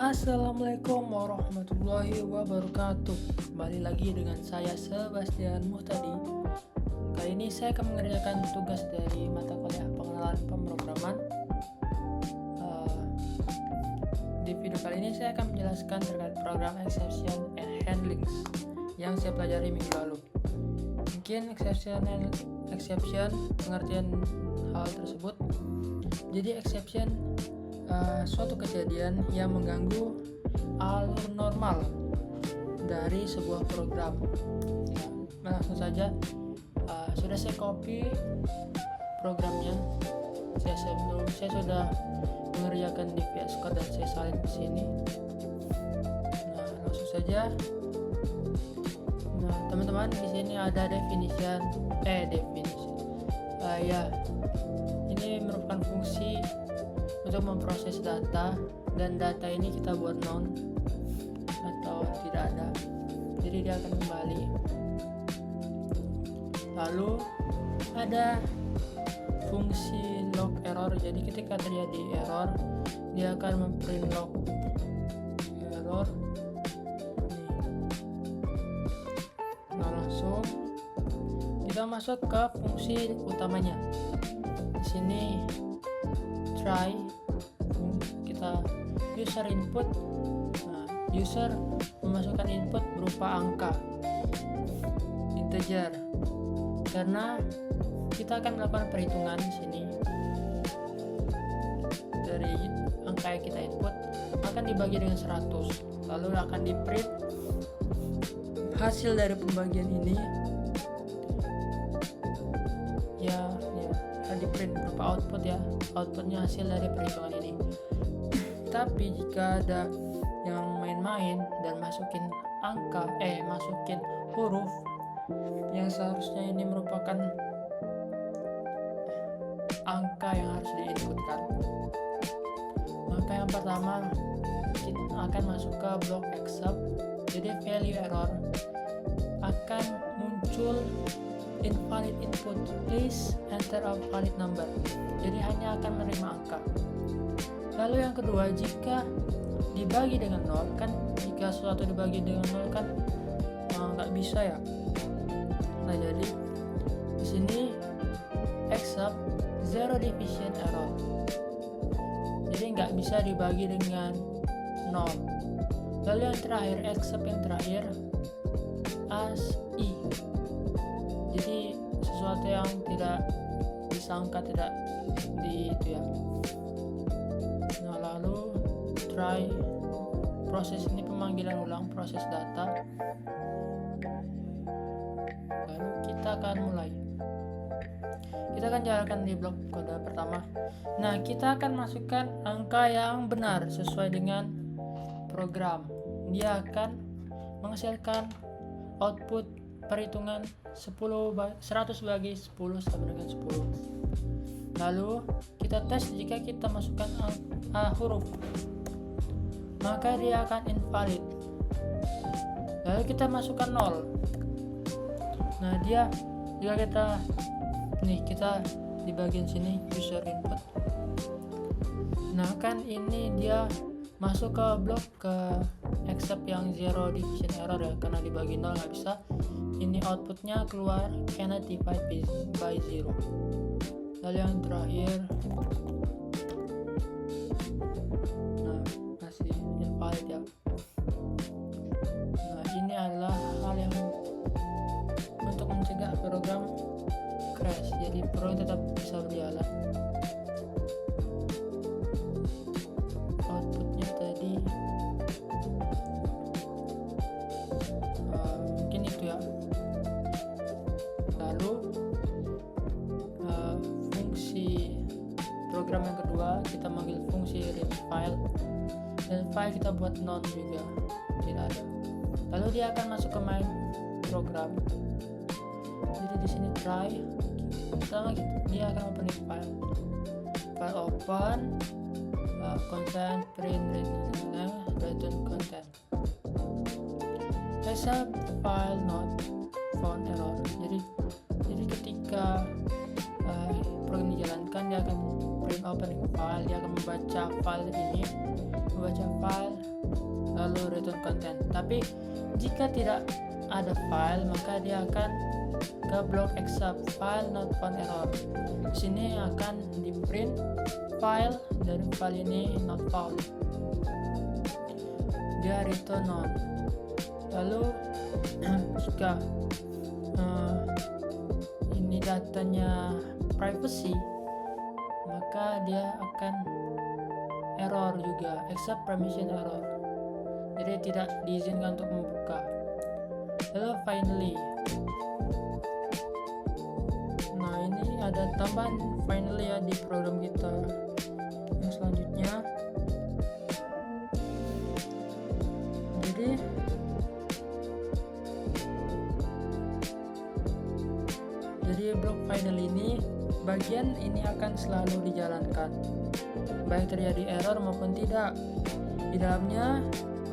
Assalamualaikum warahmatullahi wabarakatuh. Kembali lagi dengan saya Sebastian Muhtadi. Kali ini saya akan mengerjakan tugas dari mata kuliah pengenalan pemrograman. Di video kali ini saya akan menjelaskan terkait program exception and handlings yang saya pelajari minggu lalu. Mungkin exception pengertian hal tersebut. Jadi exception suatu kejadian yang mengganggu alur normal dari sebuah program. Langsung saja, sudah saya copy programnya. Saya sudah mengerjakan di VS Code dan saya salin ke sini. Langsung saja. Teman-teman, di sini ada definition. Ini merupakan fungsi untuk memproses data, dan data ini kita buat non atau tidak ada, jadi dia akan kembali. Lalu ada fungsi log error, jadi ketika terjadi error dia akan memprint log error. Langsung kita masuk ke fungsi utamanya. Di sini try, kita user input. User memasukkan input berupa angka integer, karena kita akan melakukan perhitungan di sini. Dari angka yang kita input akan dibagi dengan 100, lalu akan di print hasil dari pembagian ini di print berupa output ya, outputnya hasil dari perhitungan ini. Tapi jika ada yang main-main dan masukin huruf yang seharusnya ini merupakan angka yang harus diinputkan, maka yang pertama kita akan masuk ke blok except. Jadi value error akan muncul invalid input, please enter a valid number. Jadi hanya akan menerima angka. Lalu yang kedua, jika dibagi dengan 0, kan jika sesuatu dibagi dengan 0 kan nggak bisa ya. Nah, jadi di sini except zero division error, jadi nggak bisa dibagi dengan 0. Lalu yang terakhir, except yang terakhir as i, jadi sesuatu yang tidak disangka, tidak lalu try, proses ini pemanggilan ulang proses data. Lalu kita akan mulai, kita akan jalankan di blok kode pertama. Nah, kita akan masukkan angka yang benar sesuai dengan program. Dia akan menghasilkan output perhitungan 100 bagi 10 sama dengan 10. Lalu kita tes, jika kita masukkan huruf maka dia akan invalid. Lalu kita masukkan 0. Nah, dia jika kita di bagian sini user input. Nah, kan ini dia masuk ke blok ke except yang zero division error ya, karena dibagi 0 nggak bisa. Ini outputnya keluar cannot divide by 0. Lalu yang terakhir, masih invalid ya. Nah, ini adalah hal yang untuk mencegah program crash, jadi program tetap bisa berjalan. Outputnya tadi mungkin itu ya. Lalu fungsi program yang kedua, kita manggil fungsi read file, dan file kita buat non juga tidak ada. Lalu dia akan masuk ke main program. Jadi di sini try, pertama dia akan open file open, content print return content. Result file not found error. Jadi ketika program dijalankan, dia akan print opening file, dia akan membaca file ini membaca file lalu return content. Tapi jika tidak ada file, maka dia akan ke blok except file not found error. Di sini akan di print file dari file ini not found. Dia return none. Lalu jika ini datanya privacy, maka dia akan error juga, accept permission error. Jadi tidak diizinkan untuk membuka. Lalu finally, nah ini ada tambahan finally ya di program kita yang selanjutnya. Jadi blok final ini, bagian ini akan selalu dijalankan baik terjadi error maupun tidak di dalamnya.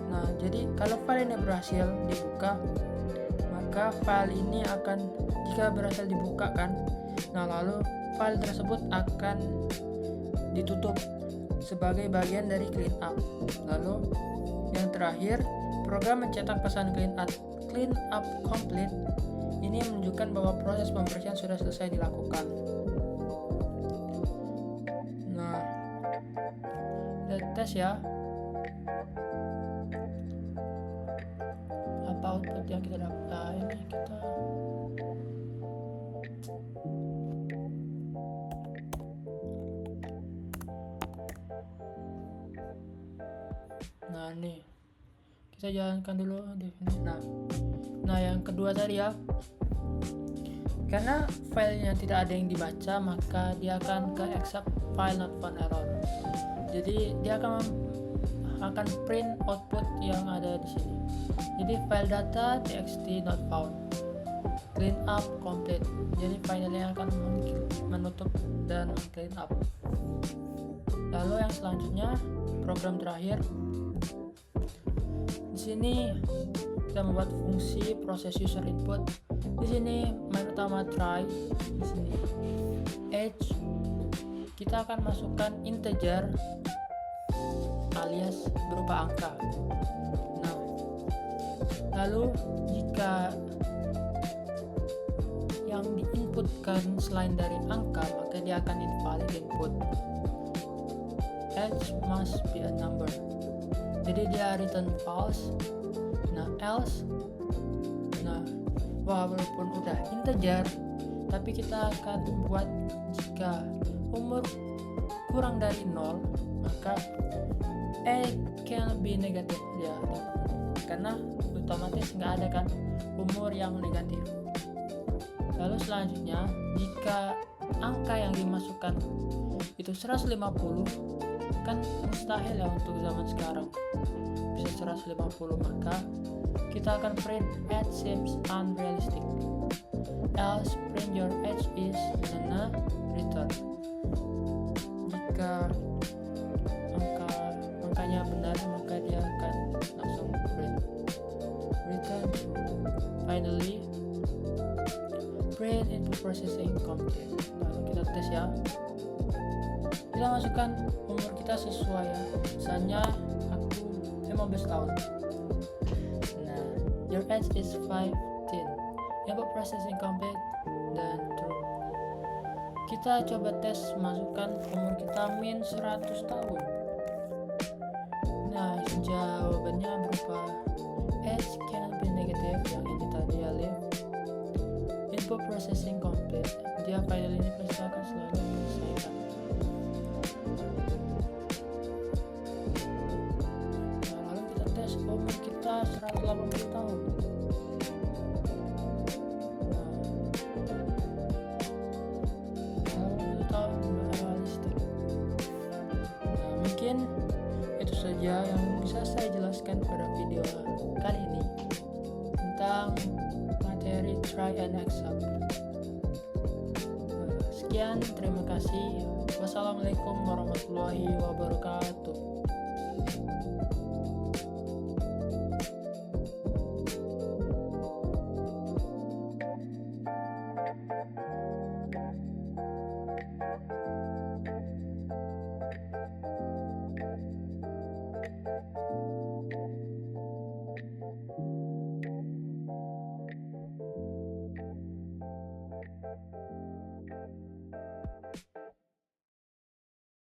Nah, jadi kalau file ini berhasil dibuka, maka file ini akan, jika berhasil dibuka kan, nah lalu file tersebut akan ditutup sebagai bagian dari clean up. Lalu yang terakhir, program mencetak pesan clean up complete. Ini menunjukkan bahwa proses pembersihan sudah selesai dilakukan. Nah, kita tes ya. Apa output yang kita dapat? Nah, ini kita nah nih kita jalankan dulu definisi. Nah yang kedua tadi ya, karena filenya tidak ada yang dibaca, maka dia akan ke accept file not found error. Jadi dia akan print output yang ada di sini. Jadi file data txt not found, clean up complete. Jadi filenya akan menutup dan clean up. Lalu yang selanjutnya, program terakhir. Di sini kita membuat fungsi proses user input. Di sini main utama try. Di sini age, kita akan masukkan integer alias berupa angka. Nah, lalu jika yang diinputkan selain dari angka, maka dia akan invalid input. Age must be a number. Jadi dia return false. Nah, else, nah walaupun udah integer, tapi kita akan buat jika umur kurang dari 0, maka can be negatif ya, karena otomatis nggak ada kan umur yang negatif. Lalu selanjutnya, jika angka yang dimasukkan itu 150, kan mustahil ya untuk zaman sekarang bisa 150, maka kita akan print age seems unrealistic, else print your age is return. Jika angkanya benar, maka dia akan langsung print return. Finally, print input processing complete. Lalu kita tes ya. Kita masukkan umur kita sesuai ya. Misalnya aku 15 tahun. Nah, your age is 15. Input processing complete dan true. Kita coba tes masukkan umur kita min 100 tahun. Nah, jawabannya berupa age cannot be negative, yang ini tadi ya live. Input processing complete. Dia file ini pasti akan selalu menyelesaikan. Nah, lalu kita tes umur kita 180 tahun. Mungkin itu saja yang bisa saya jelaskan pada video kali ini tentang materi try and accept. Sekian, terima kasih. Wassalamualaikum warahmatullahi wabarakatuh.